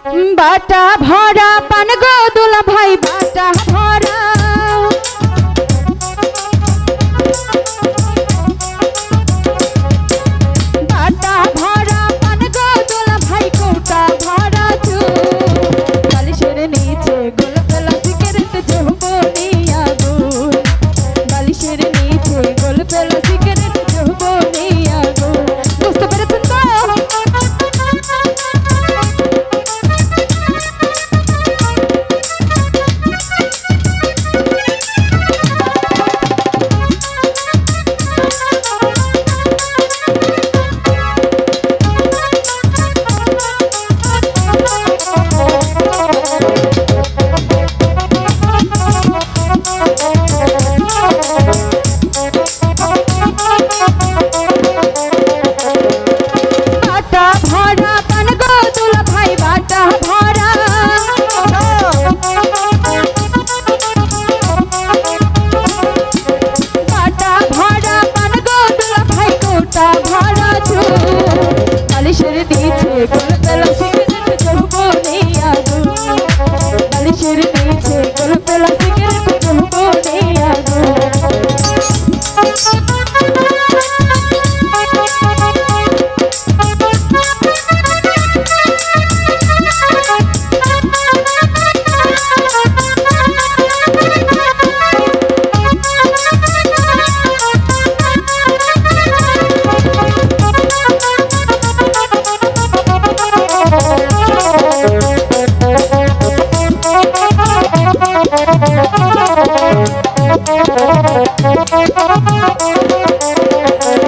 बाटा भरा पान गो दुला भाई बाटा भरा बाटा भरा पान गो दुला भाई कोटा भरा चू बालिशेर नीचे गोल पेला सिगरेट जहबनिया गुल बालिशेर नीचे गोल पेला सिगरेट जहबनिया गुल बुझते पेरेছেন তো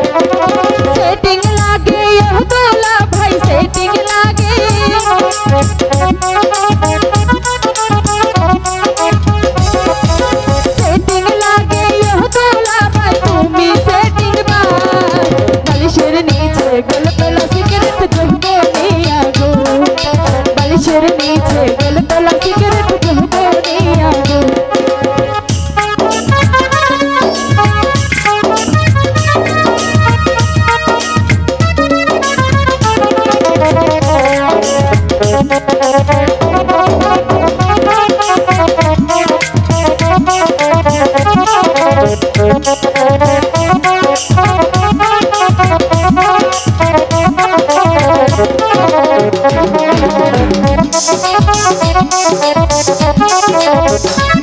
सेटिंग लागे यह दुला भाई सेटिंग लागे सेटिंग लागे यह दुला भाई तुम्ही सेटिंग बार बालिशेर नीचे गोल पेला सिगरेट जहबनिया गुल बालिशेर नीचे गोल पेला सिगरेट जहबनिया गुल Thank you.